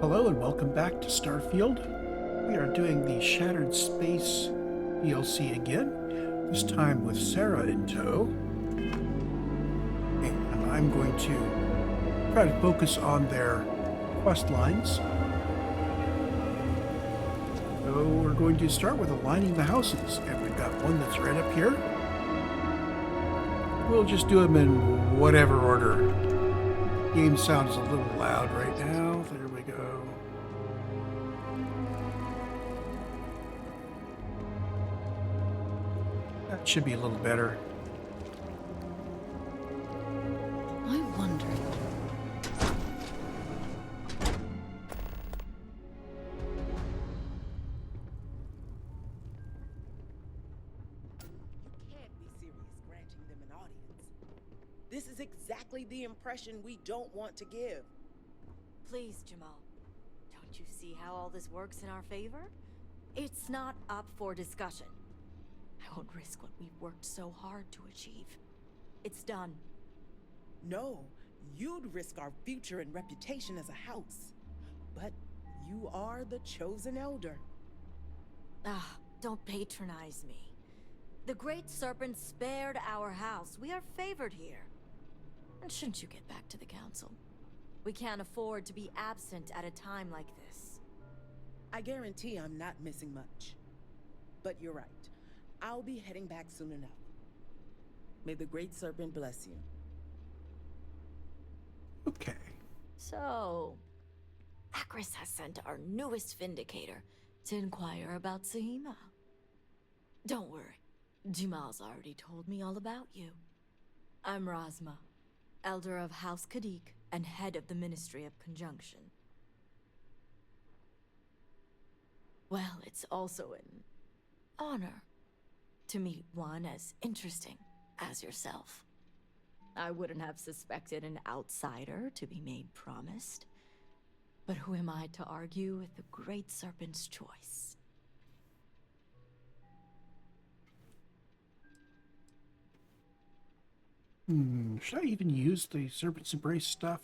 Hello and welcome back to Starfield. We are doing the Shattered Space DLC again, this time with Sarah in tow. And I'm going to try to focus on their quest lines. So we're going to start with aligning the houses, and we've got one that's right up here. We'll just do them in whatever order. Game sound is a little loud right now. There we go. That should be a little better. I wonder. You can't be serious granting them an audience. This is exactly the impression we don't want to give. Please, Jamal. Don't you see how all this works in our favor? It's not up for discussion. I won't risk what we've worked so hard to achieve. It's done. No, you'd risk our future and reputation as a house. But you are the chosen elder. Don't patronize me. The Great Serpent spared our house. We are favored here. And shouldn't you get back to the council? We can't afford to be absent at a time like this. I guarantee I'm not missing much. But you're right. I'll be heading back soon enough. May the Great Serpent bless you. Okay. So, Akris has sent our newest Vindicator to inquire about Sahima. Don't worry, Jamal's already told me all about you. I'm Razma, Elder of House Kadik and head of the Ministry of Conjunction. Well, it's also an honor to meet one as interesting as yourself. I wouldn't have suspected an outsider to be made promised. But who am I to argue with the Great Serpent's choice? Should I even use the Serpent's Embrace stuff?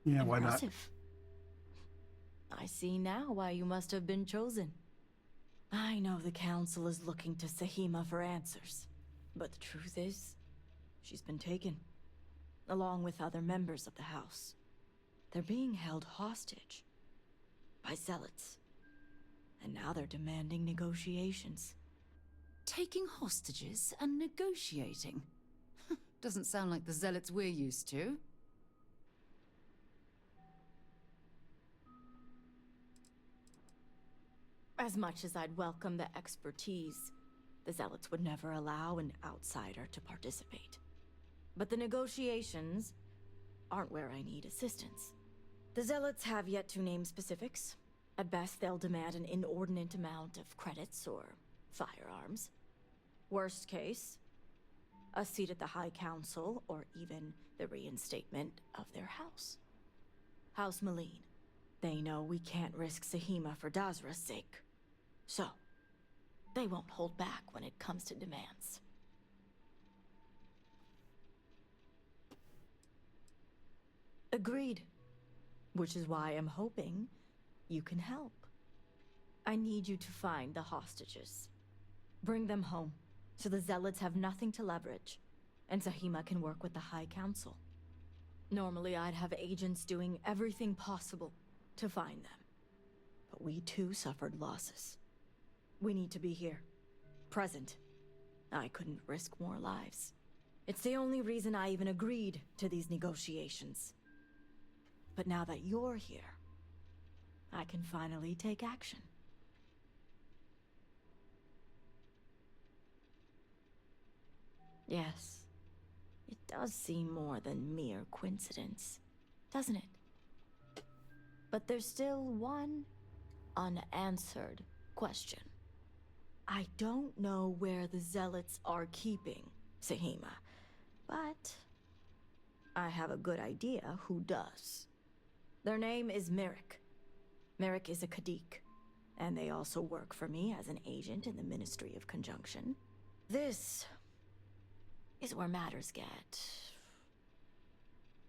Yeah, why not? Impressive. I see now why you must have been chosen. I know the Council is looking to Sahima for answers, but the truth is, she's been taken, along with other members of the House. They're being held hostage by Zealots, and now they're demanding negotiations. Taking hostages and negotiating? Doesn't sound like the Zealots we're used to. As much as I'd welcome the expertise, the Zealots would never allow an outsider to participate. But the negotiations aren't where I need assistance. The Zealots have yet to name specifics. At best, they'll demand an inordinate amount of credits or firearms. Worst case, a seat at the High Council or even the reinstatement of their house. House Maleen. They know we can't risk Sahima for Dazra's sake. So, they won't hold back when it comes to demands. Agreed. Which is why I'm hoping you can help. I need you to find the hostages. Bring them home, so the Zealots have nothing to leverage, and Sahima can work with the High Council. Normally I'd have agents doing everything possible to find them. But we too suffered losses. We need to be here. Present. I couldn't risk more lives. It's the only reason I even agreed to these negotiations. But now that you're here, I can finally take action. Yes, it does seem more than mere coincidence, doesn't it? But there's still one unanswered question. I don't know where the Zealots are keeping Sahima, but I have a good idea who does. Their name is Merrick. Merrick is a Kadik, and they also work for me as an agent in the Ministry of Conjunction. This is where matters get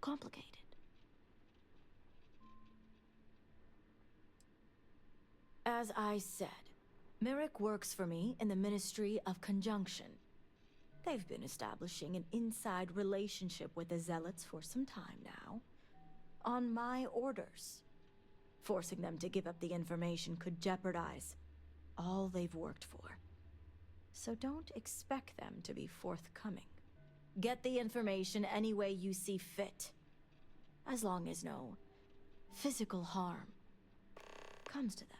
complicated. As I said, Merrick works for me in the Ministry of Conjunction. They've been establishing an inside relationship with the Zealots for some time now. On my orders. Forcing them to give up the information could jeopardize all they've worked for. So don't expect them to be forthcoming. Get the information any way you see fit. As long as no physical harm comes to them.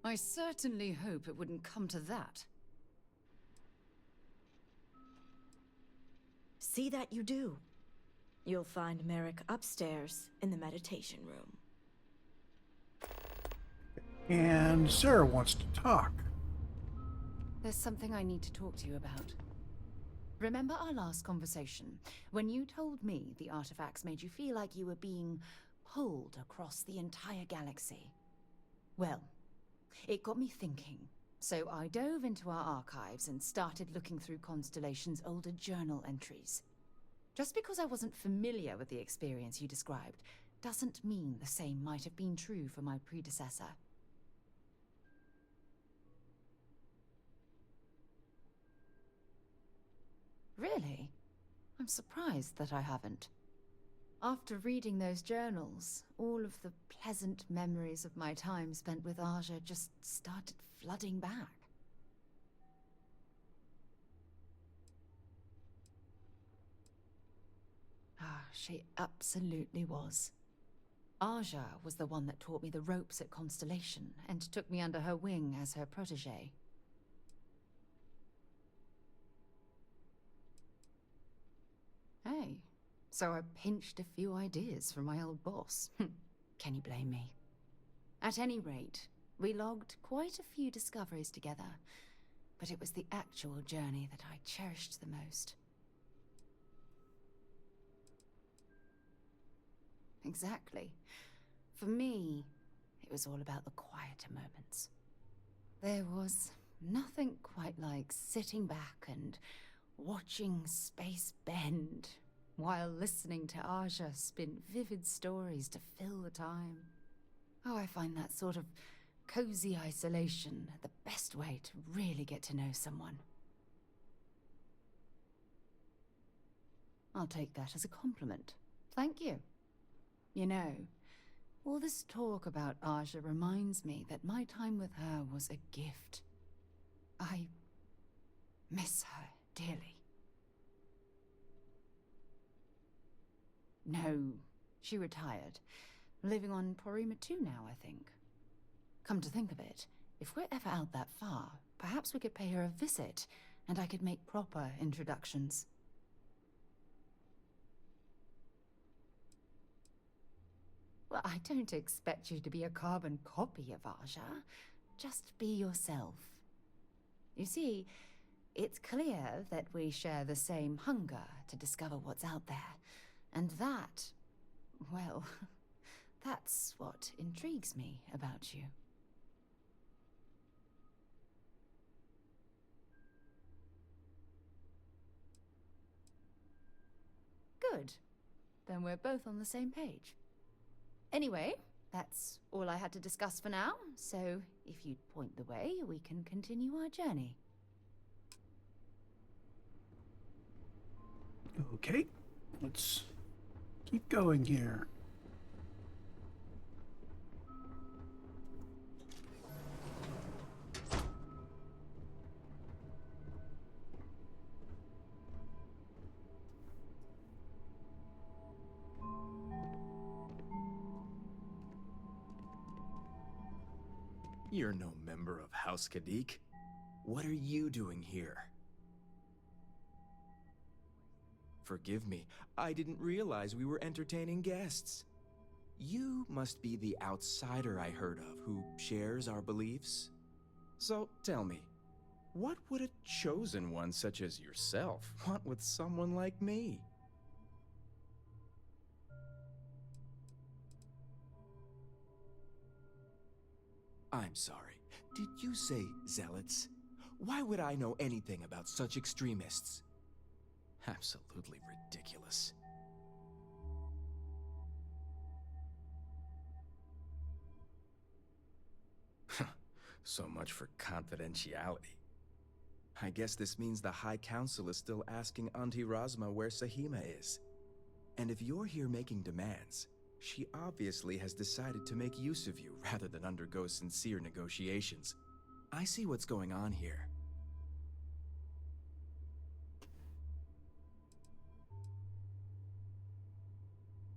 I certainly hope it wouldn't come to that. See that you do. You'll find Merrick upstairs in the meditation room. And Sarah wants to talk. There's something I need to talk to you about. Remember our last conversation, when you told me the artifacts made you feel like you were being pulled across the entire galaxy? Well, it got me thinking, so I dove into our archives and started looking through Constellation's older journal entries. Just because I wasn't familiar with the experience you described, doesn't mean the same might have been true for my predecessor. Really? I'm surprised that I haven't. After reading those journals, all of the pleasant memories of my time spent with Aja just started flooding back. She absolutely was. Aja was the one that taught me the ropes at Constellation and took me under her wing as her protege. Hey, so I pinched a few ideas from my old boss. Can you blame me? At any rate, we logged quite a few discoveries together, but it was the actual journey that I cherished the most. Exactly. For me, it was all about the quieter moments. There was nothing quite like sitting back and watching space bend while listening to Aja spin vivid stories to fill the time. Oh, I find that sort of cozy isolation the best way to really get to know someone. I'll take that as a compliment. Thank you. You know, all this talk about Aja reminds me that my time with her was a gift. I miss her dearly. No, she retired. Living on Porima 2 now, I think. Come to think of it, if we're ever out that far, perhaps we could pay her a visit, and I could make proper introductions. Well, I don't expect you to be a carbon copy of Aja. Just be yourself. You see, it's clear that we share the same hunger to discover what's out there. And that, well, that's what intrigues me about you. Good. Then we're both on the same page. Anyway, that's all I had to discuss for now, so if you'd point the way, we can continue our journey. Okay, let's keep going here. You're no member of House Kadik. What are you doing here? Forgive me, I didn't realize we were entertaining guests. You must be the outsider I heard of who shares our beliefs. So tell me, what would a chosen one such as yourself want with someone like me? I'm sorry, did you say zealots? Why would I know anything about such extremists? Absolutely ridiculous. So much for confidentiality. I guess this means the High Council is still asking Auntie Razma where Sahima is. And if you're here making demands, she obviously has decided to make use of you rather than undergo sincere negotiations. I see what's going on here.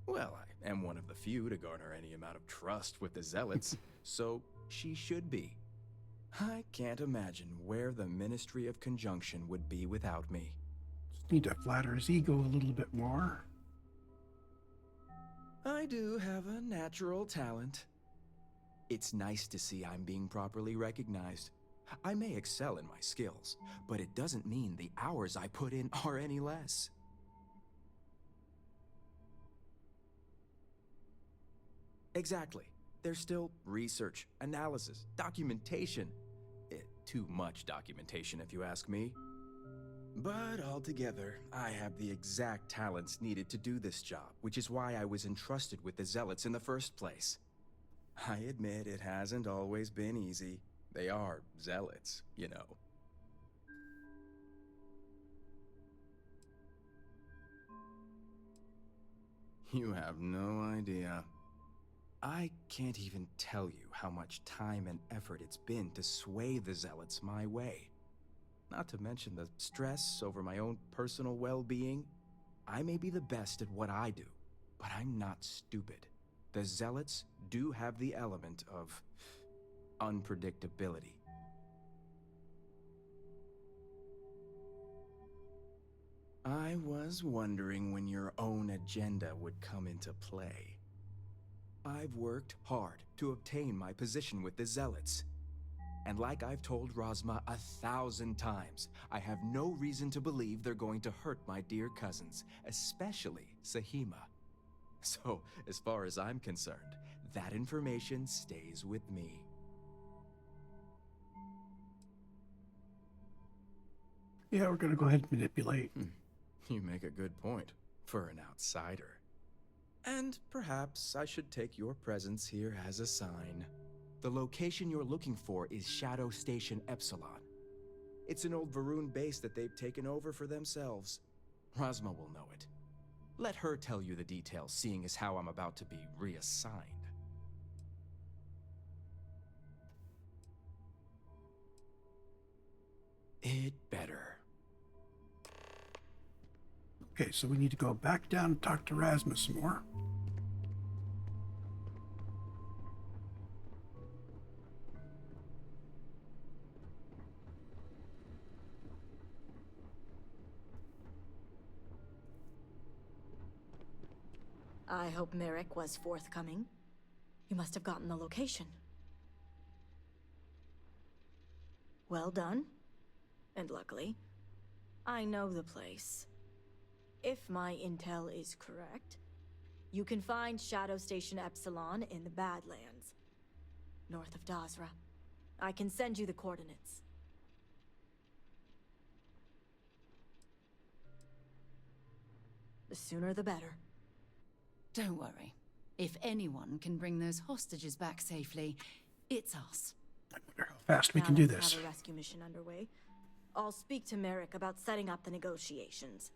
Well, I am one of the few to garner any amount of trust with the Zealots, so she should be. I can't imagine where the Ministry of Conjunction would be without me. Just need to flatter his ego a little bit more. I do have a natural talent. It's nice to see I'm being properly recognized. I may excel in my skills, but it doesn't mean the hours I put in are any less. Exactly. There's still research, analysis, documentation. Too much documentation, if you ask me. But altogether, I have the exact talents needed to do this job, which is why I was entrusted with the Zealots in the first place. I admit it hasn't always been easy. They are Zealots, you know. You have no idea. I can't even tell you how much time and effort it's been to sway the Zealots my way. Not to mention the stress over my own personal well-being. I may be the best at what I do, but I'm not stupid. The Zealots do have the element of unpredictability. I was wondering when your own agenda would come into play. I've worked hard to obtain my position with the Zealots. And like I've told Razma 1,000 times, I have no reason to believe they're going to hurt my dear cousins, especially Sahima. So, as far as I'm concerned, that information stays with me. Yeah, we're gonna go ahead and manipulate. You make a good point, for an outsider. And perhaps I should take your presence here as a sign. The location you're looking for is Shadow Station Epsilon. It's an old Varun base that they've taken over for themselves. Razma will know it. Let her tell you the details, seeing as how I'm about to be reassigned. It better. Okay, so we need to go back down and talk to Rasmus some more. I hope Merrick was forthcoming. You must have gotten the location. Well done. And luckily, I know the place. If my intel is correct, you can find Shadow Station Epsilon in the Badlands, north of Dazra. I can send you the coordinates. The sooner the better. Don't worry. If anyone can bring those hostages back safely, it's us. I wonder how fast we Now can do let's this. have a rescue mission underway. I'll speak to Merrick about setting up the negotiations.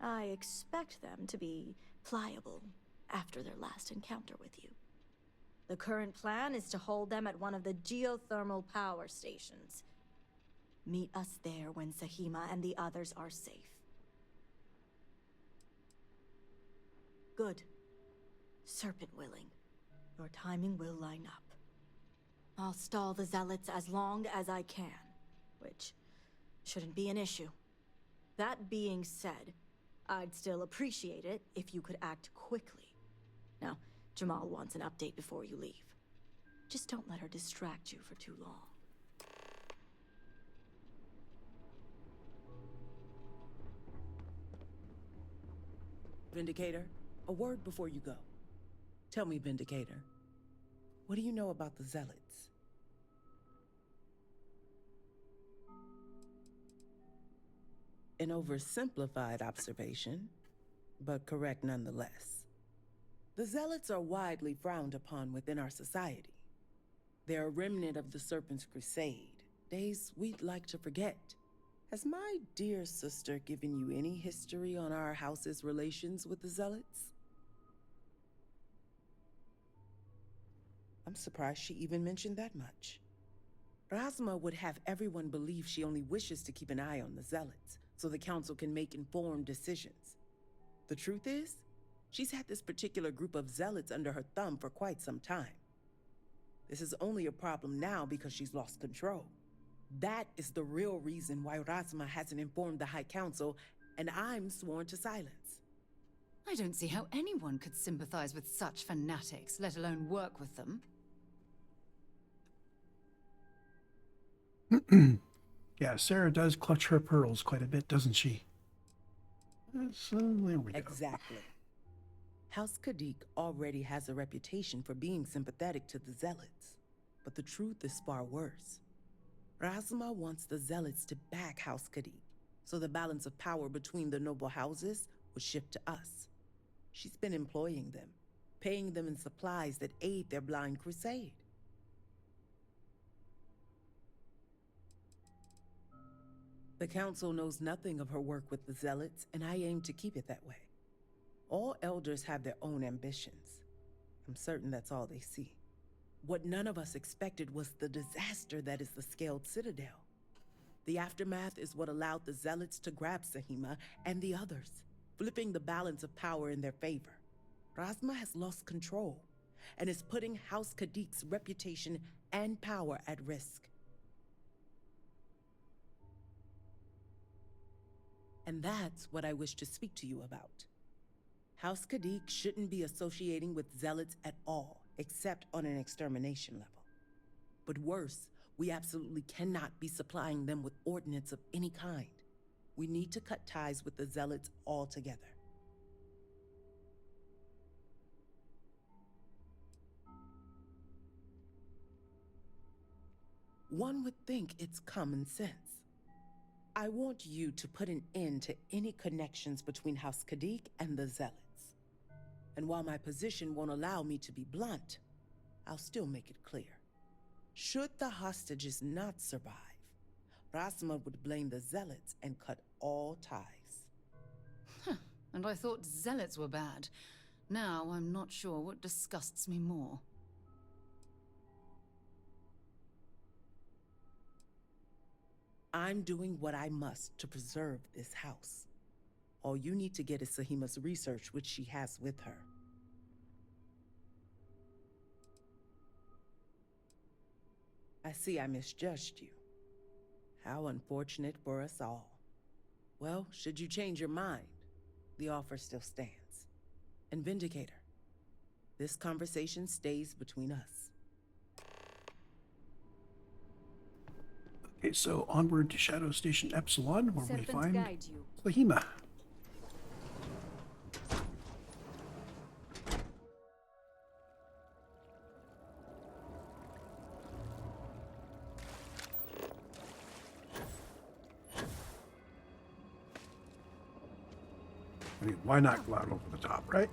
I expect them to be pliable after their last encounter with you. The current plan is to hold them at one of the geothermal power stations. Meet us there when Sahima and the others are safe. Good. Serpent willing. Your timing will line up. I'll stall the Zealots as long as I can, which shouldn't be an issue. That being said, I'd still appreciate it if you could act quickly. Now, Jamal wants an update before you leave. Just don't let her distract you for too long. Vindicator, a word before you go. Tell me, Vindicator, what do you know about the Zealots? An oversimplified observation, but correct nonetheless. The Zealots are widely frowned upon within our society. They're a remnant of the Serpent's Crusade, days we'd like to forget. Has my dear sister given you any history on our house's relations with the Zealots? I'm surprised she even mentioned that much. Rasma would have everyone believe she only wishes to keep an eye on the Zealots, so the Council can make informed decisions. The truth is, she's had this particular group of Zealots under her thumb for quite some time. This is only a problem now because she's lost control. That is the real reason why Rasma hasn't informed the High Council, and I'm sworn to silence. I don't see how anyone could sympathize with such fanatics, let alone work with them. Yeah, Sarah does clutch her pearls quite a bit, doesn't she? So there we go. Exactly. House Kadik already has a reputation for being sympathetic to the Zealots, but the truth is far worse. Rasma wants the Zealots to back House Kadik, so the balance of power between the noble houses would shift to us. She's been employing them, paying them in supplies that aid their blind crusade. The Council knows nothing of her work with the Zealots, and I aim to keep it that way. All elders have their own ambitions. I'm certain that's all they see. What none of us expected was the disaster that is the Scaled Citadel. The aftermath is what allowed the Zealots to grab Sahima and the others, flipping the balance of power in their favor. Rasma has lost control and is putting House Kadik's reputation and power at risk. And that's what I wish to speak to you about. House Kadik shouldn't be associating with Zealots at all, except on an extermination level. But worse, we absolutely cannot be supplying them with ordnance of any kind. We need to cut ties with the Zealots altogether. One would think it's common sense. I want you to put an end to any connections between House Kadik and the Zealots. And while my position won't allow me to be blunt, I'll still make it clear. Should the hostages not survive, Rasma would blame the Zealots and cut all ties. And I thought Zealots were bad. Now I'm not sure what disgusts me more. I'm doing what I must to preserve this house. All you need to get is Sahima's research, which she has with her. I see I misjudged you. How unfortunate for us all. Well, should you change your mind, the offer still stands. And Vindicator, this conversation stays between us. Okay, so onward to Shadow Station Epsilon, where we Serpent find guide you. Sahima. I mean, why not go out over the top, right?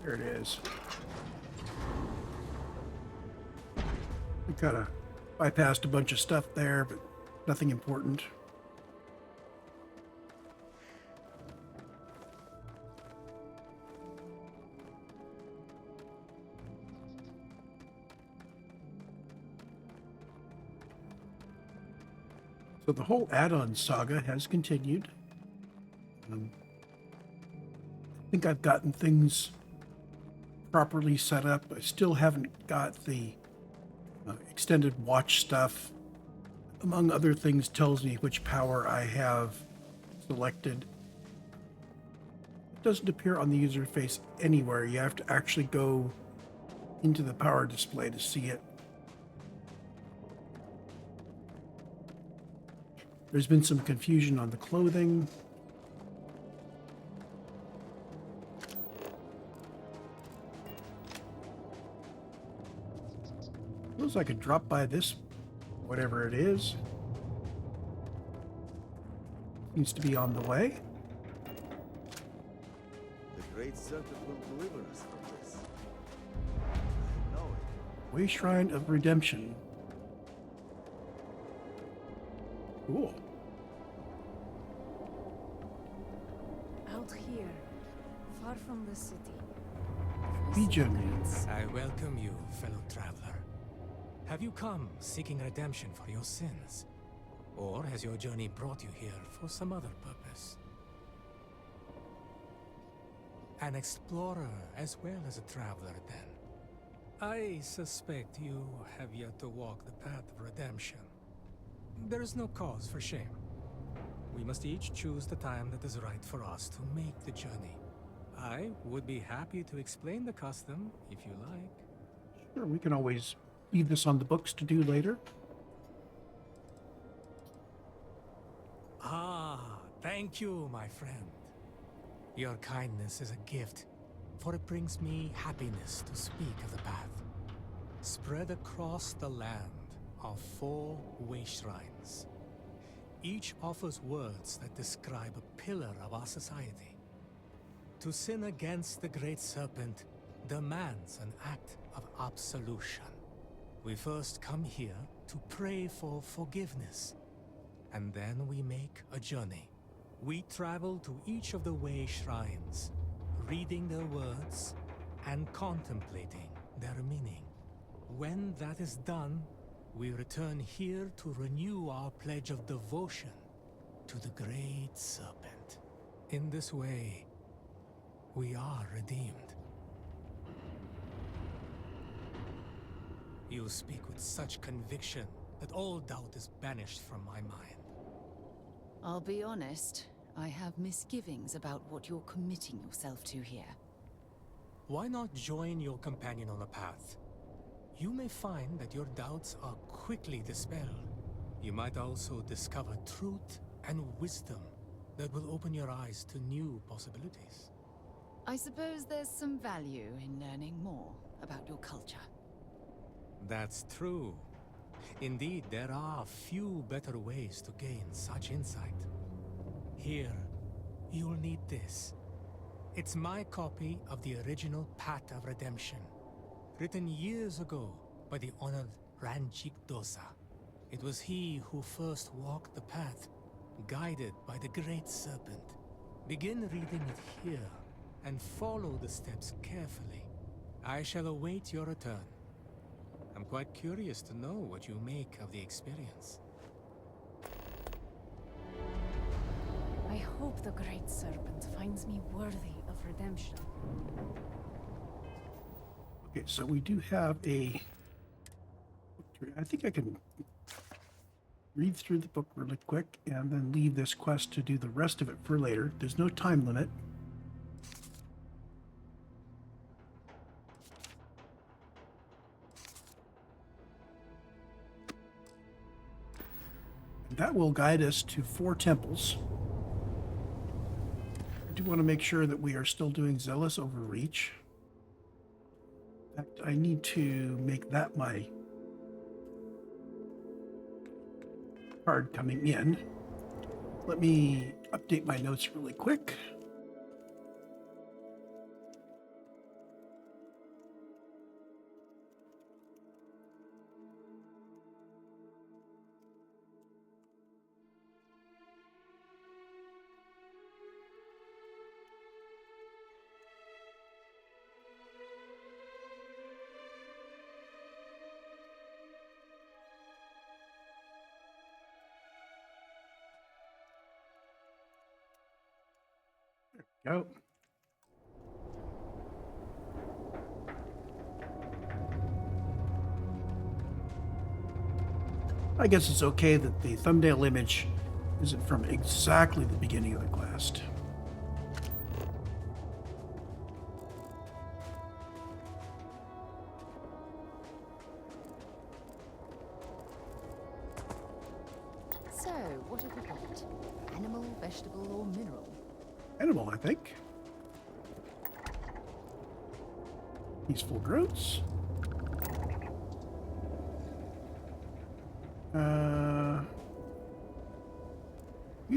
There it is. We kind of bypassed a bunch of stuff there, but nothing important. So the whole add-on saga has continued. I think I've gotten things properly set up. I still haven't got the extended watch stuff. Among other things, tells me which power I have selected. It doesn't appear on the user face anywhere. You have to actually go into the power display to see it. There's been some confusion on the clothing. Feels like I could drop by this, whatever it is. Seems to be on the way. The Great Serpent will deliver us from this. I know it. Way Shrine of Redemption. Cool. Out here, far from the city. Legion. I welcome you, fellow traveler. Have you come seeking redemption for your sins? Or has your journey brought you here for some other purpose? An explorer as well as a traveler, then. I suspect you have yet to walk the path of redemption. There is no cause for shame. We must each choose the time that is right for us to make the journey. I would be happy to explain the custom, if you like. Sure, we can always leave this on the books to do later. Ah, thank you, my friend. Your kindness is a gift, for it brings me happiness to speak of the path. Spread across the land are 4 way shrines. Each offers words that describe a pillar of our society. To sin against the Great Serpent demands an act of absolution. We first come here to pray for forgiveness, and then we make a journey. We travel to each of the way shrines, reading their words and contemplating their meaning. When that is done, we return here to renew our pledge of devotion to the Great Serpent. In this way, we are redeemed. You speak with such conviction that all doubt is banished from my mind. I'll be honest, I have misgivings about what you're committing yourself to here. Why not join your companion on the path? You may find that your doubts are quickly dispelled. You might also discover truth and wisdom that will open your eyes to new possibilities. I suppose there's some value in learning more about your culture. That's true. Indeed, there are few better ways to gain such insight. Here, you'll need this. It's my copy of the original Path of Redemption, written years ago by the honored Ranjik Dosa. It was he who first walked the path, guided by the Great Serpent. Begin reading it here, and follow the steps carefully. I shall await your return. I'm quite curious to know what you make of the experience. I hope the Great Serpent finds me worthy of redemption. Okay, so we do have a... I think I can read through the book really quick and then leave this quest to do the rest of it for later. There's no time limit. That will guide us to 4 temples. I do want to make sure that we are still doing Zealous Overreach. In fact, I need to make that my card coming in. Let me update my notes really quick. Go. I guess it's okay that the thumbnail image isn't from exactly the beginning of the quest. So, what have we got? Animal, vegetable, or mineral? Animal, I think. Peaceful growths.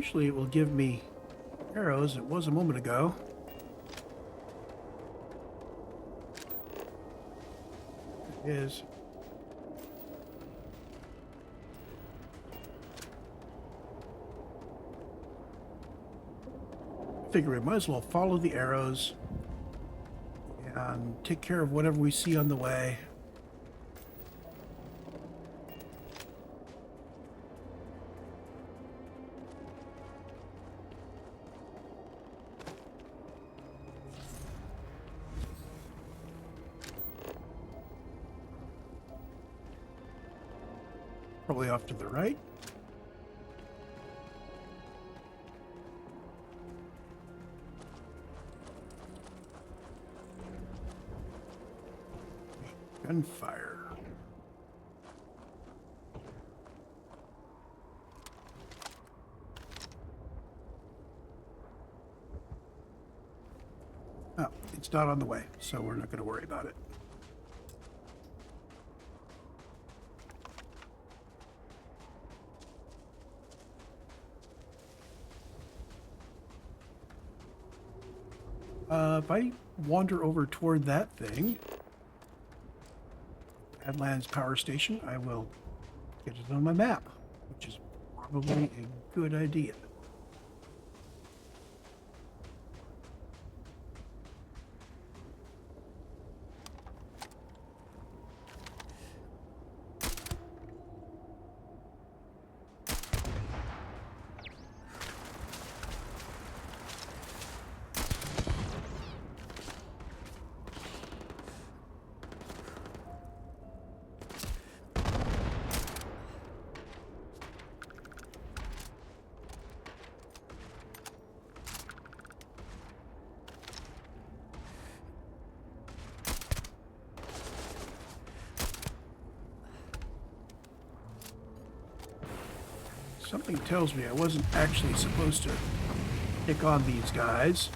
Usually it will give me arrows. It was a moment ago. It is. Figure we might as well follow the arrows and take care of whatever we see on the way. Probably off to the right. Gunfire. Oh, it's not on the way, so we're not going to worry about it. If I wander over toward that thing, Badlands Power Station, I will get it on my map, which is probably a good idea. Something tells me I wasn't actually supposed to pick on these guys.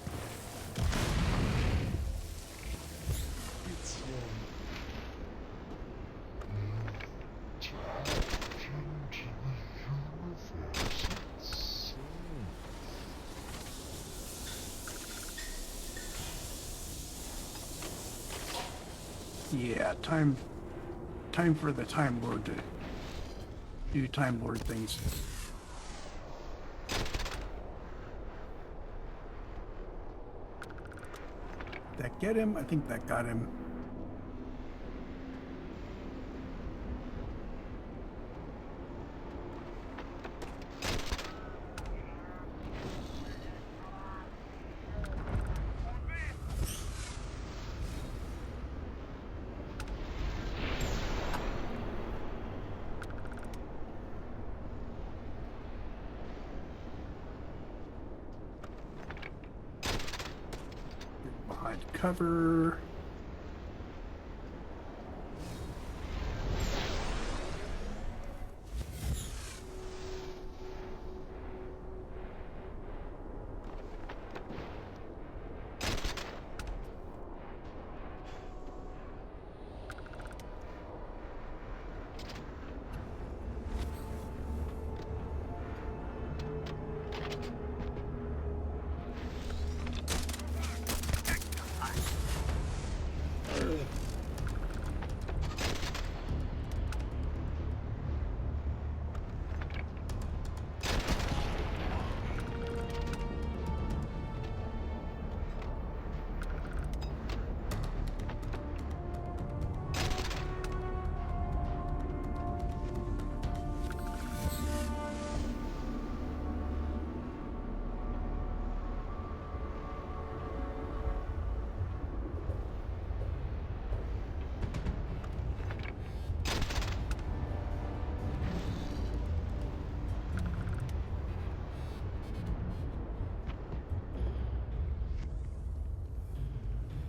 Yeah, time for the Time Lord to do Time Lord things. That get him? I think that got him. Behind cover.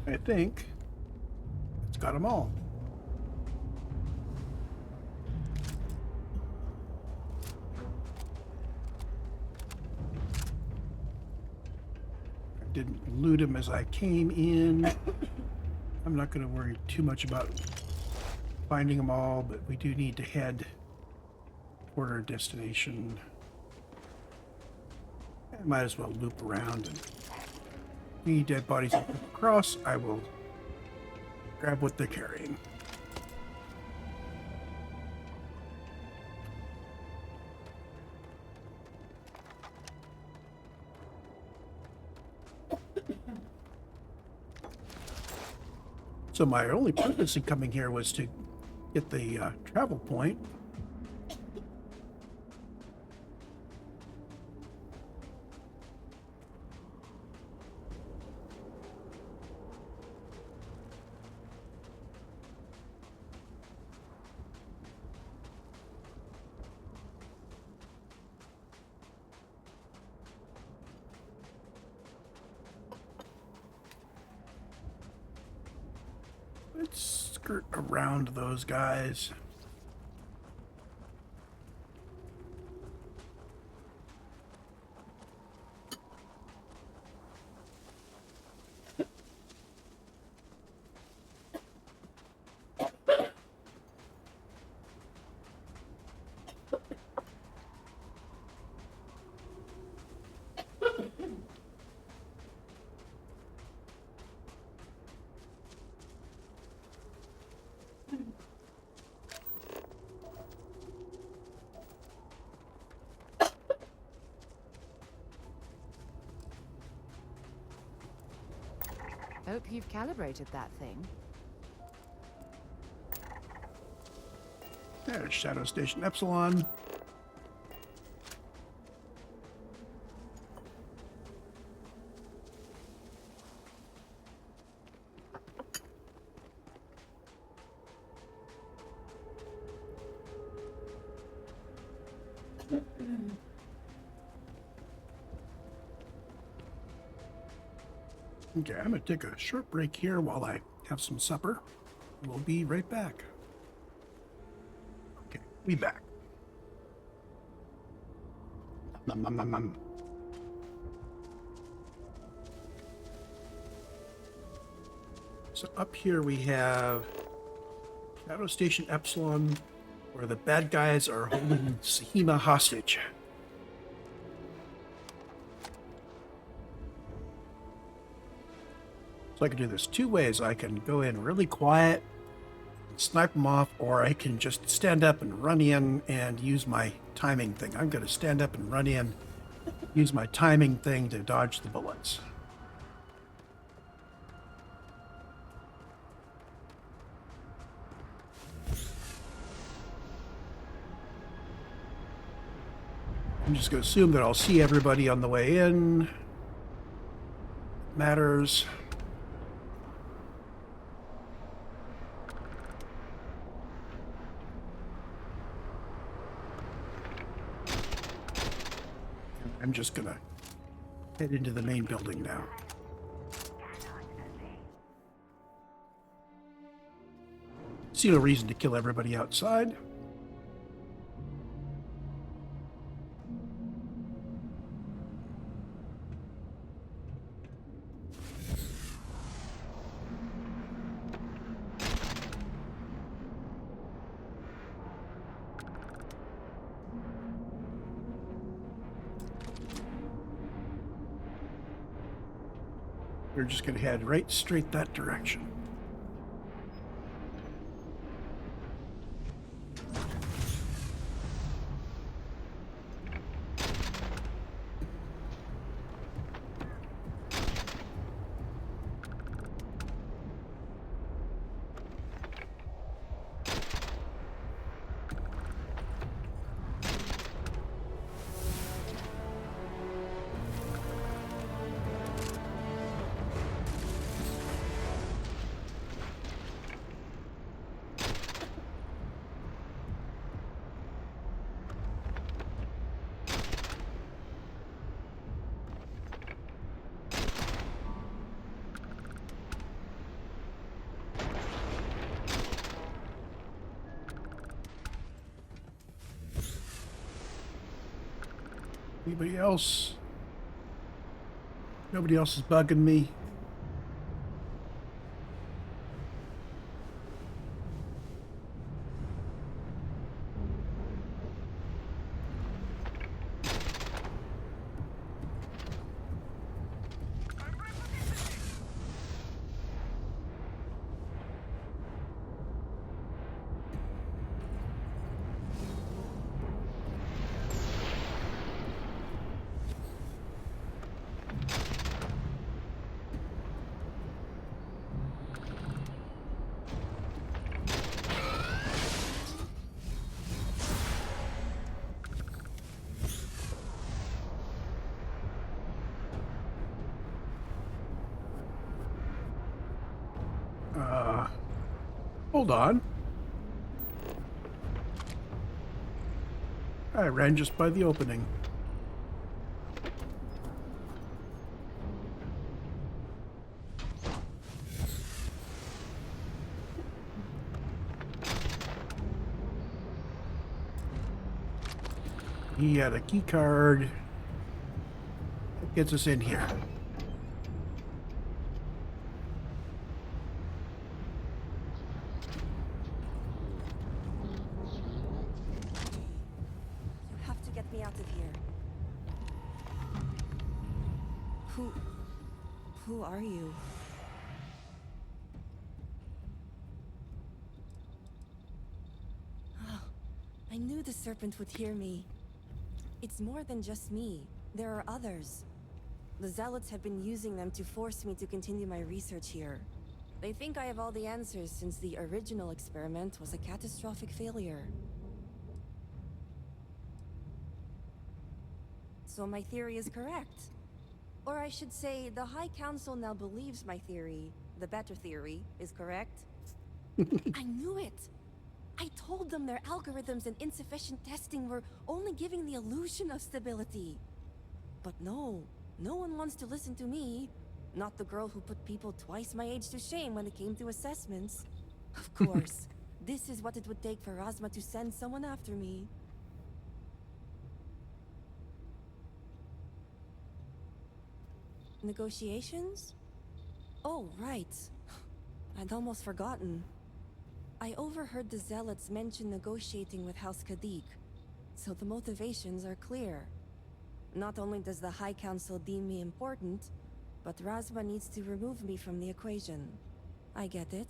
I think it's got them all. I didn't loot them as I came in. I'm not going to worry too much about finding them all, but we do need to head toward our destination. I might as well loop around and any dead bodies I come across, I will grab what they're carrying. So my only purpose in coming here was to get the travel point. Let's skirt around those guys. Hope you've calibrated that thing. There's Shadow Station Epsilon. Okay, I'm going to take a short break here while I have some supper. We'll be right back. Okay, we back. Nom, nom, nom, nom. So up here we have Shadow Station Epsilon, where the bad guys are holding Sahima hostage. So I can do this two ways. I can go in really quiet, snipe them off, or I can just stand up and run in and use my timing thing. I'm going to stand up and run in, use my timing thing to dodge the bullets. I'm just going to assume that I'll see everybody on the way in. Matters. I'm just gonna head into the main building now. See no reason to kill everybody outside. We're just going to head right straight that direction. Anybody else? Nobody else is bugging me. Hold on. I ran just by the opening. He had a key card. That gets us in here. You have to get me out of here. Who are you? Oh, I knew the serpent would hear me. It's more than just me. There are others. The Zealots have been using them to force me to continue my research here. They think I have all the answers since the original experiment was a catastrophic failure. So my theory is correct. Or I should say, the High Council now believes my theory, the better theory, is correct. I knew it! I told them their algorithms and insufficient testing were only giving the illusion of stability. But no one wants to listen to me. Not the girl who put people twice my age to shame when it came to assessments. Of course, this is what it would take for Razma to send someone after me. Negotiations? Oh, right. I'd almost forgotten. I overheard the Zealots mention negotiating with House Kadik, so the motivations are clear. Not only does the High Council deem me important, but Razma needs to remove me from the equation. I get it.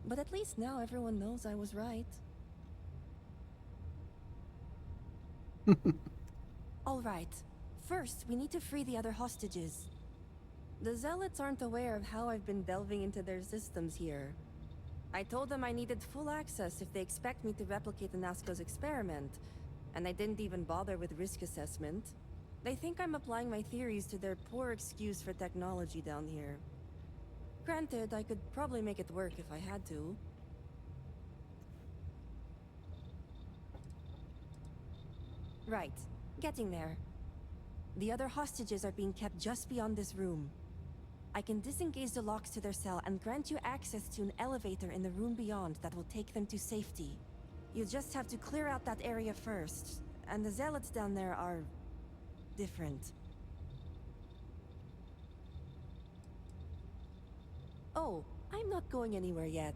But at least now everyone knows I was right. All right. First, we need to free the other hostages. The Zealots aren't aware of how I've been delving into their systems here. I told them I needed full access if they expect me to replicate the Nazco's experiment, and I didn't even bother with risk assessment. They think I'm applying my theories to their poor excuse for technology down here. Granted, I could probably make it work if I had to. Right. Getting there. The other hostages are being kept just beyond this room. I can disengage the locks to their cell and grant you access to an elevator in the room beyond that will take them to safety. You just have to clear out that area first, and the Zealots down there are different. Oh, I'm not going anywhere yet.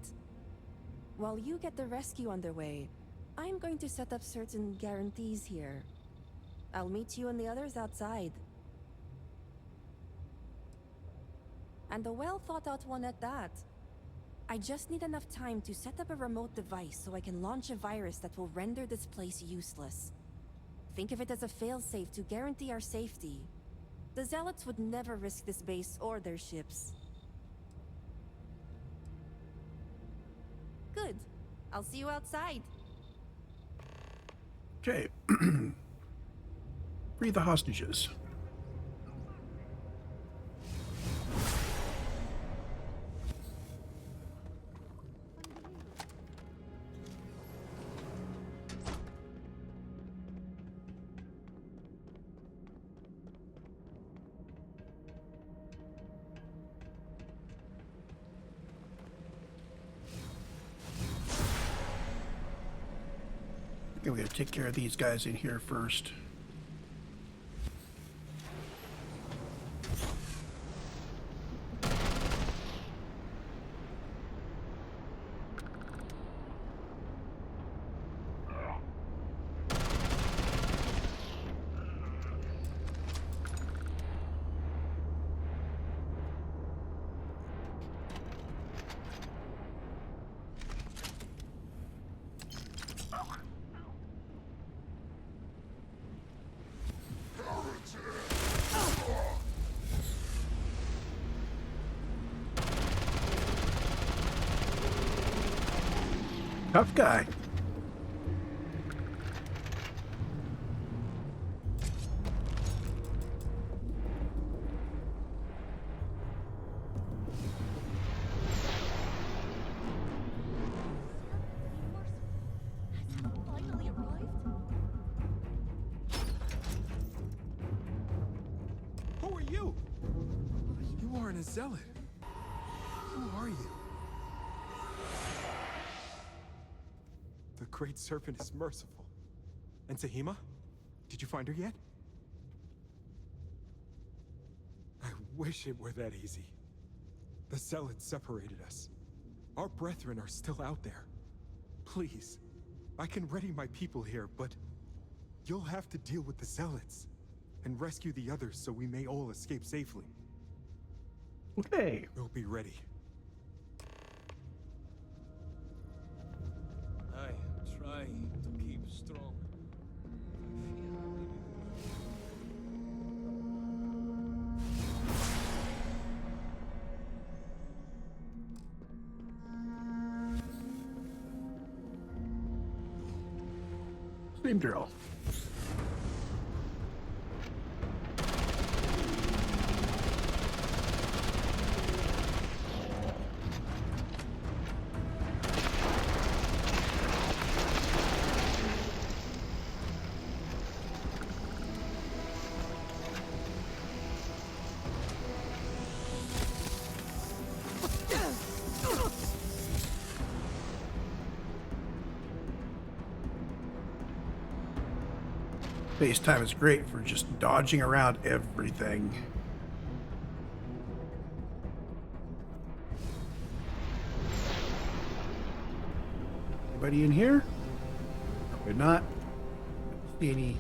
While you get the rescue underway, I'm going to set up certain guarantees here. I'll meet you and the others outside. And a well-thought-out one at that. I just need enough time to set up a remote device so I can launch a virus that will render this place useless. Think of it as a failsafe to guarantee our safety. The Zealots would never risk this base or their ships. Good. I'll see you outside. Okay. Free the hostages. Okay, we gotta take care of these guys in here first. Tough guy. You! You aren't a zealot. Who are you? The Great Serpent is merciful. And Tahima? Did you find her yet? I wish it were that easy. The Zealots separated us. Our brethren are still out there. Please, I can ready my people here, but you'll have to deal with the Zealots and rescue the others so we may all escape safely. Okay. We'll be ready. I am trying to keep strong. Same drill. FaceTime is great for just dodging around everything. Anybody in here? Probably not. Don't see any.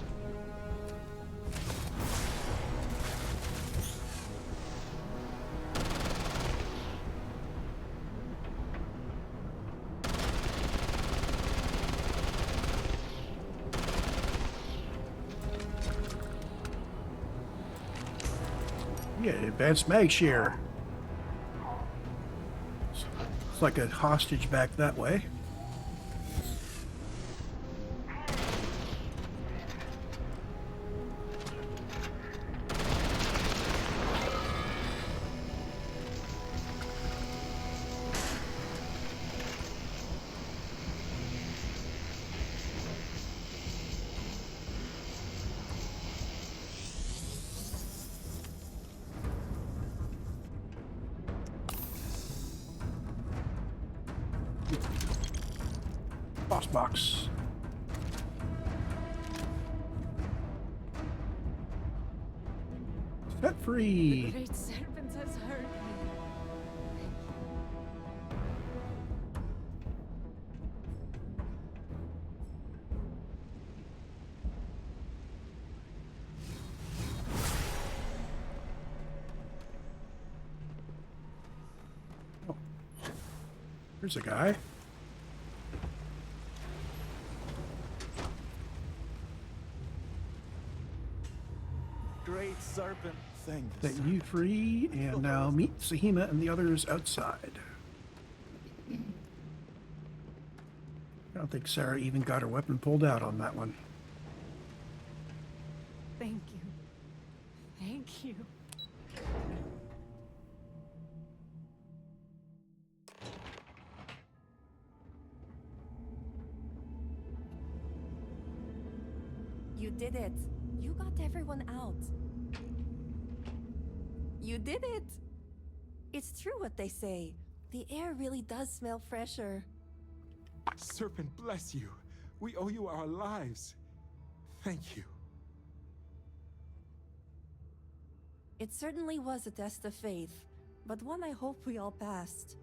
Yeah, advanced mag share. It's like a hostage back that way. Boss box. Set The free. Great Serpent has heard me. Oh. Here's a guy. Great Serpent, thank you. Set you free, and now meet Tahima and the others outside. I don't think Sarah even got her weapon pulled out on that one. Thank you. Thank you. You did it. You got everyone out. You did it! It's true what they say. The air really does smell fresher. Serpent bless you. We owe you our lives. Thank you. It certainly was a test of faith, but one I hope we all passed.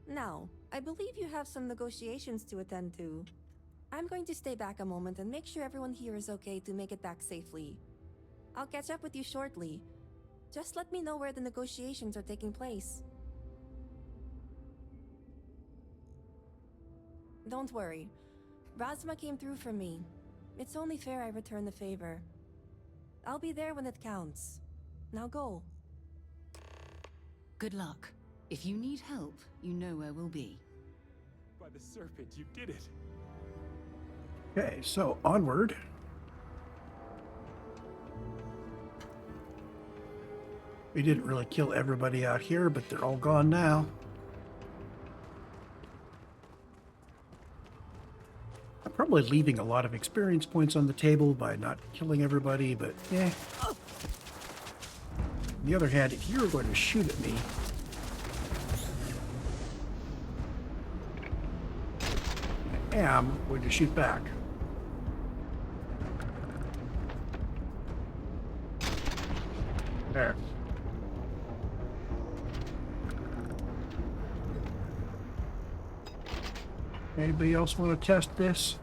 Now, I believe you have some negotiations to attend to. I'm going to stay back a moment and make sure everyone here is okay to make it back safely. I'll catch up with you shortly. Just let me know where the negotiations are taking place. Don't worry. Razma came through for me. It's only fair I return the favor. I'll be there when it counts. Now go. Good luck. If you need help, you know where we'll be. By the Serpent, you did it. Okay, so onward. We didn't really kill everybody out here, but they're all gone now. I'm probably leaving a lot of experience points on the table by not killing everybody, but yeah. On the other hand, if you're going to shoot at me, I am going to shoot back. There. Anybody else want to test this?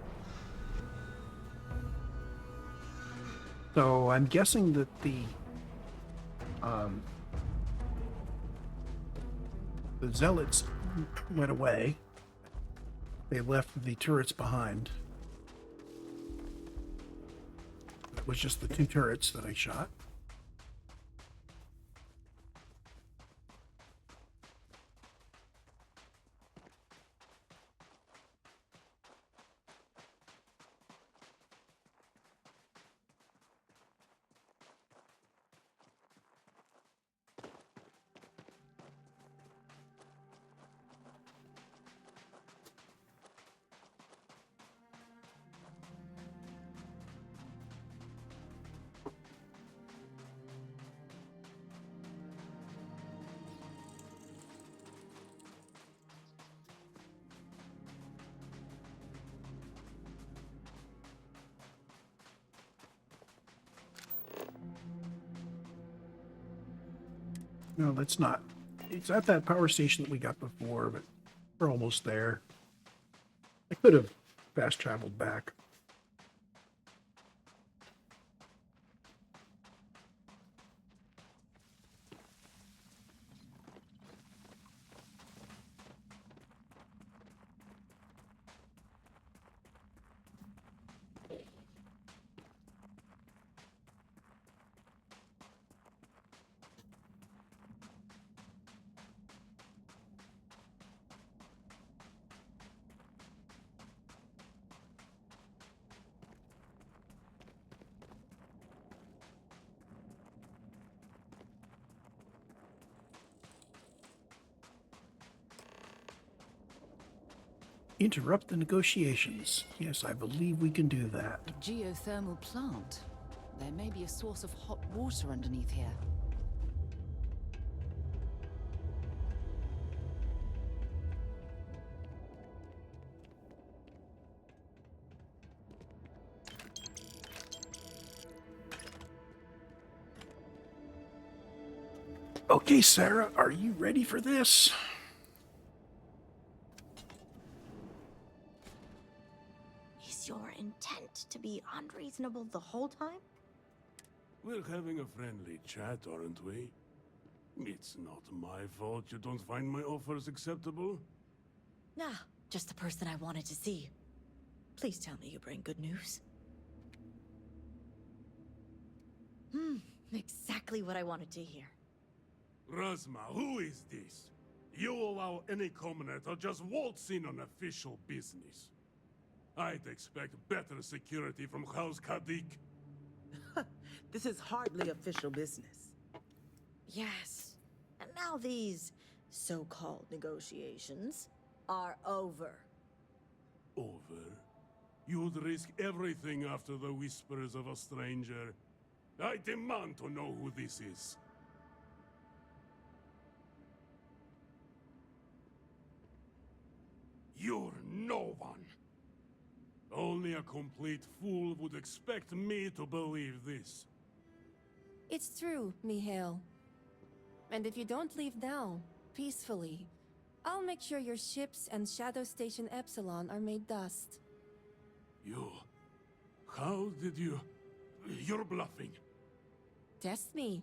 So I'm guessing that the Zealots went away. They left the turrets behind. It was just the 2 turrets that I shot. No, that's not. It's at that power station that we got before, but we're almost there. I could have fast traveled back. Interrupt the negotiations. Yes, I believe we can do that. A geothermal plant. There may be a source of hot water underneath here. Okay, Sarah, are you ready for this? Is your intent to be unreasonable the whole time? We're having a friendly chat, aren't we? It's not my fault you don't find my offers acceptable. Nah, just the person I wanted to see. Please tell me you bring good news. Exactly what I wanted to hear. Razma, who is this? You allow any commoner to just waltz in on official business. I'd expect better security from House Kadik. This is hardly official business. Yes. And now these so-called negotiations are over. Over? You'd risk everything after the whispers of a stranger. I demand to know who this is. You're no one. Only a complete fool would expect me to believe this. It's true, Mihail. And if you don't leave now, peacefully, I'll make sure your ships and Shadow Station Epsilon are made dust. You... How did you... You're bluffing. Test me.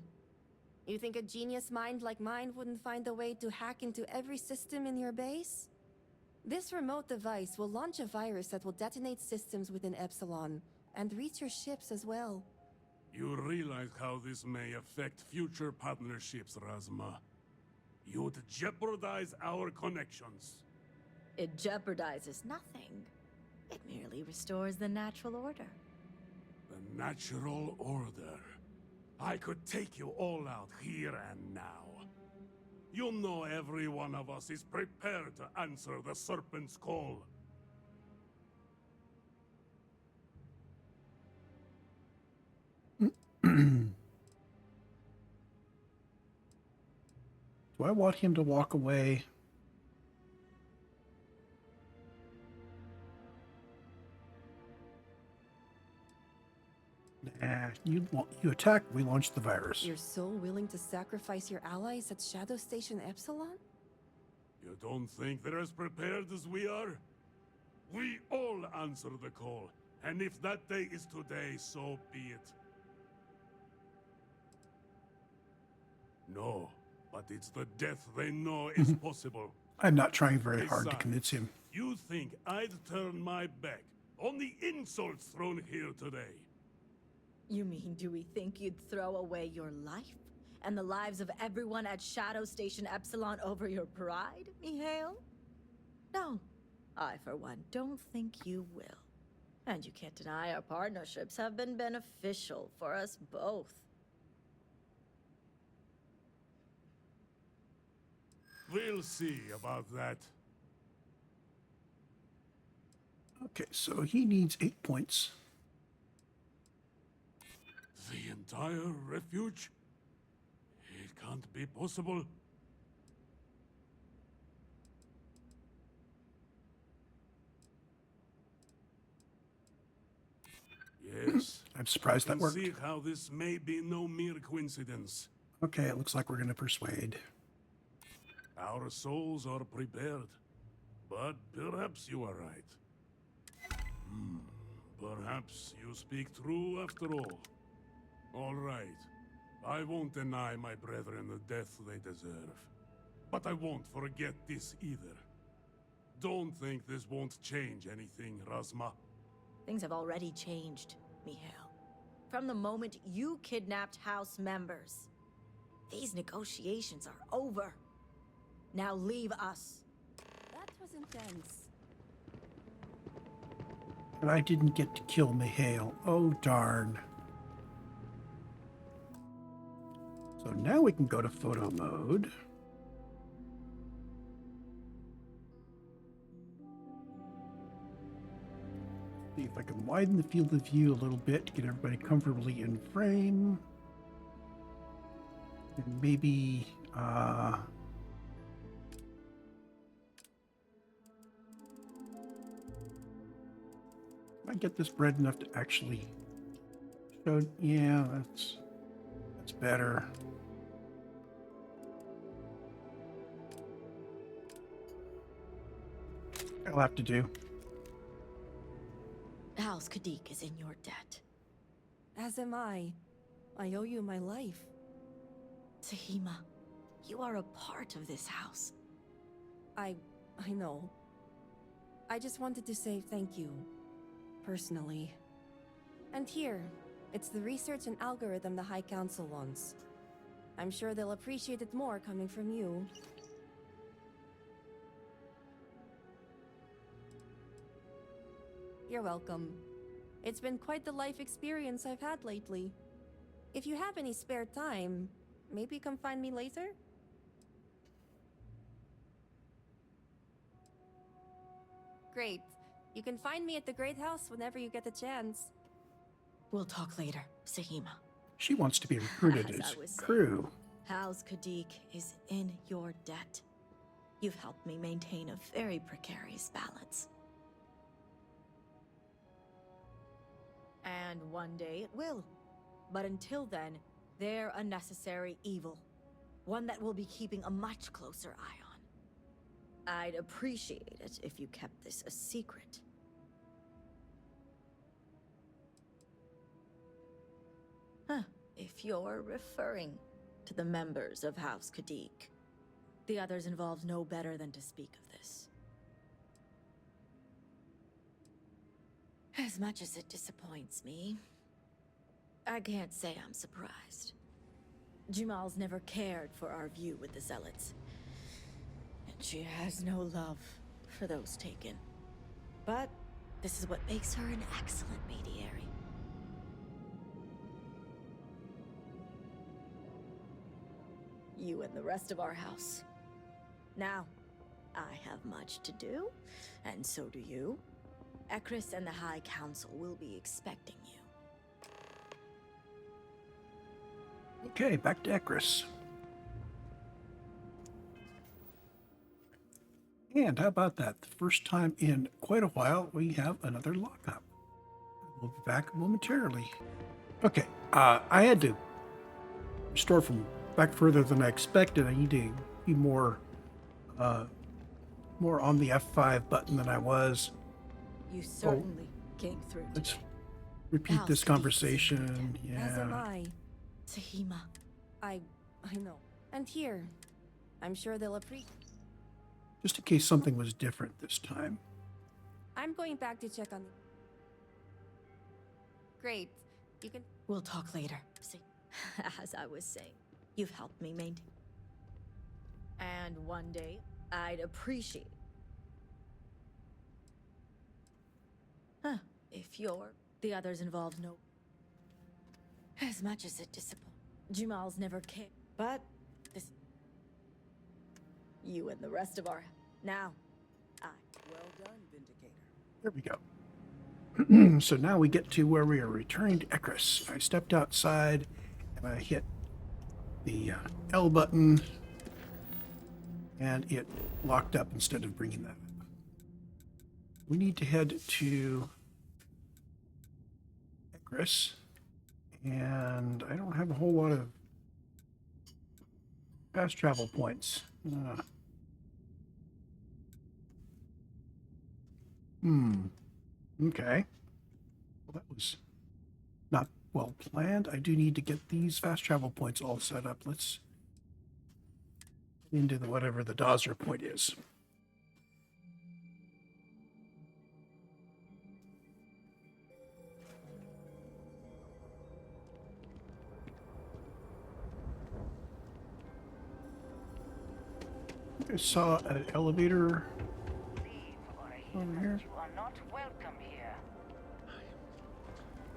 You think a genius mind like mine wouldn't find a way to hack into every system in your base? This remote device will launch a virus that will detonate systems within Epsilon, and reach your ships as well. You realize how this may affect future partnerships, Razma. You'd jeopardize our connections. It jeopardizes nothing. It merely restores the natural order. The natural order. I could take you all out here and now. You know every one of us is prepared to answer the Serpent's call. Do I want him to walk away? Nah, you attack, we launch the virus. You're so willing to sacrifice your allies at Shadow Station Epsilon? You don't think they're as prepared as we are? We all answer the call, and if that day is today, so be it. No, but it's the death they know is possible. I'm not trying very hard to Besides, convince him. You think I'd turn my back on the insults thrown here today? You mean, do we think you'd throw away your life and the lives of everyone at Shadow Station Epsilon over your pride, Mihail? No, I, for one, don't think you will. And you can't deny our partnerships have been beneficial for us both. We'll see about that. Okay, so he needs 8 points. The entire refuge? It can't be possible. Yes. I'm surprised that worked. See how this may be no mere coincidence. Okay, it looks like we're going to persuade. Our souls are prepared, but perhaps you are right. Perhaps you speak true after all. All right. I won't deny my brethren the death they deserve. But I won't forget this either. Don't think this won't change anything, Razma. Things have already changed, Mihail. From the moment you kidnapped House members. These negotiations are over. Now leave us. That was intense. And I didn't get to kill Mihail. Oh, darn. So now we can go to photo mode. See if I can widen the field of view a little bit to get everybody comfortably in frame. And maybe, I get this bread enough to actually show. Yeah, that's better. I'll have to do. House Kadik is in your debt. As am I. I owe you my life. Tahima, you are a part of this house. I know. I just wanted to say thank you. Personally. And here, it's the research and algorithm the High Council wants. I'm sure they'll appreciate it more coming from you. You're welcome. It's been quite the life experience I've had lately. If you have any spare time, maybe come find me later? Great. You can find me at the Great House whenever you get the chance. We'll talk later, Sahima. She wants to be recruited As as I was saying, crew. House Kadik is in your debt. You've helped me maintain a very precarious balance. And one day it will. But until then, they're a necessary evil. One that we'll be keeping a much closer eye on. I'd appreciate it if you kept this a secret. Huh, if you're referring to the members of House Kadik. The others involved know better than to speak of this. As much as it disappoints me, I can't say I'm surprised. Jamal's never cared for our view with the Zealots. And she has no love for those taken. But this is what makes her an excellent mediator. You and the rest of our house. Now, I have much to do, and so do you. Ekris and the High Council will be expecting you. Okay, back to Ekris. And how about that? The first time in quite a while, we have another lockup. We'll be back momentarily. Okay, I had to restore from back further than I expected. I need to be more on the F5 button than I was. You certainly came through. Let's repeat Now this speak, conversation. As am Yeah. I. Tahima. I know. And here, I'm sure they'll appreciate. Just in case something was different this time. I'm going back to check on the... Great. You can... We'll talk later. See, as I was saying, you've helped me maintain. And one day, I'd appreciate. Huh. If you're... The others involved know. As much as it disappoints. Jamal's never cared. But this... You and the rest of our... Now, Well done, Vindicator. There we go. So now we get to where we are returning to Ekris. I stepped outside and I hit the L button and it locked up instead of bringing that up. We need to head to Ekris, and I don't have a whole lot of fast travel points. Okay. Well, that was not well planned. I do need to get these fast travel points all set up. Let's into the whatever the Dawser point is. I saw an elevator over here. You are not welcome here.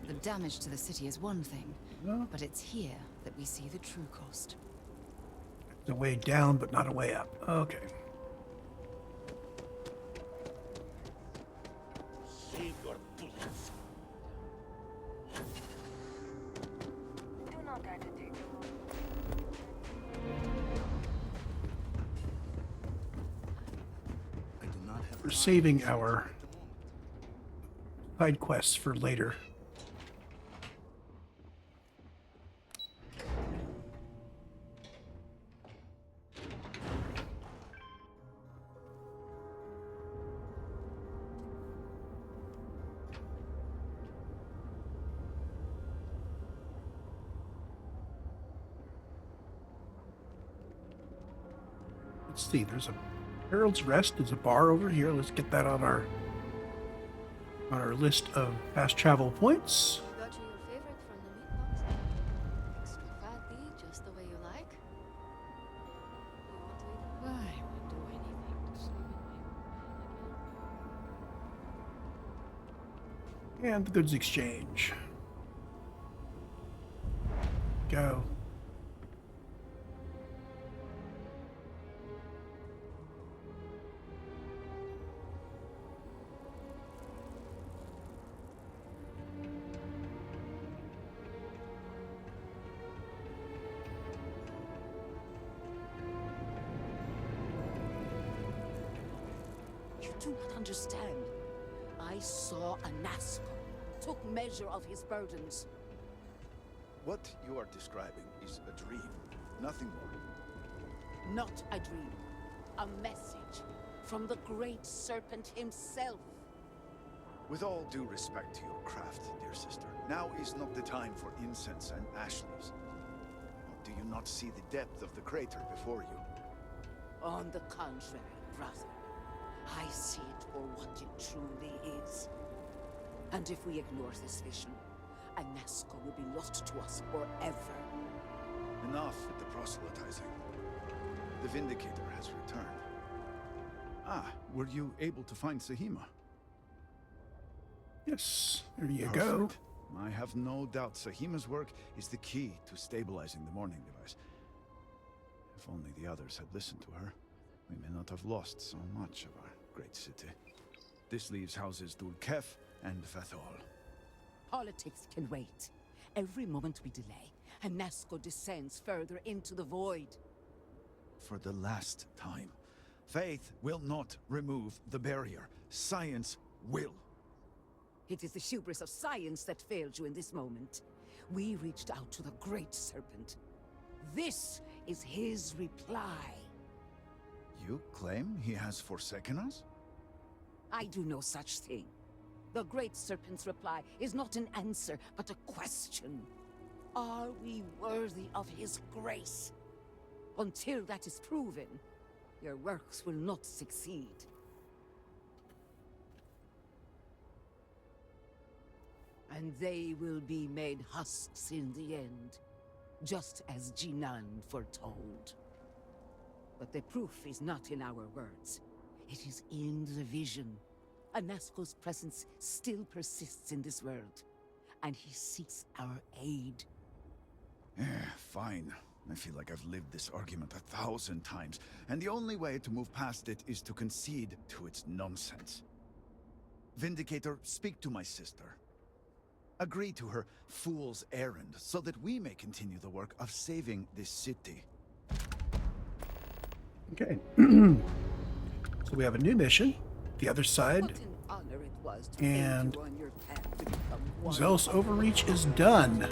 The damage to the city is one thing, No, but it's here that we see the true cost. it's a way down, but not a way up. Okay. Save your bullets. Do not agitate. I do not have We're saving our side quests for later. Let's see, there's a Harold's Rest. There's a bar over here. Let's get that on our list of fast travel points. Got you your favorite from the meat box. Extra fatty, just the way you like. You want to eat? I would do anything to sleep in my room And the goods exchange. Go. You do not understand. I saw a Nazgul, took measure of his burdens. What you are describing is a dream, nothing more. Not a dream. A message from the great serpent himself. With all due respect to your craft, dear sister, now is not the time for incense and ash leaves. Do you not see the depth of the crater before you? On the contrary, brother. I see it for what it truly is. And if we ignore this vision, a Nazgul will be lost to us forever. Enough with the proselytizing. The Vindicator has returned. Ah, were you able to find Sahima? Yes, there you go. Perfect. I have no doubt Sahima's work is the key to stabilizing the Mourning Device. If only the others had listened to her, we may not have lost so much of our great city. This leaves houses Dulkef and Fathol. Politics can wait. Every moment we delay, a Nazgul descends further into the void. For the last time, Faith will not remove the barrier. Science will. It is the hubris of science that failed you in this moment. We reached out to the Great Serpent. This is his reply. You claim he has forsaken us? I do no such thing. The Great Serpent's reply is not an answer, but a question. Are we worthy of his grace? Until that is proven, your works will not succeed. And they will be made husks in the end, just as Jinan foretold. But the proof is not in our words. It is in the vision. Anasco's presence still persists in this world, and he seeks our aid. Fine. I feel like I've lived this argument 1,000 times, and the only way to move past it is to concede to its nonsense. Vindicator, speak to my sister. Agree to her fool's errand, so that we may continue the work of saving this city. Okay. So we have a new mission. The other side. What an honor it was to And aid you on your path to become one. Zealous Overreach is done.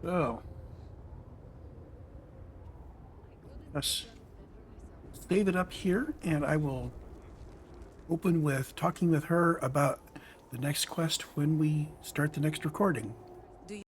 So. Let's save it up here, and I will open with talking with her about the next quest when we start the next recording.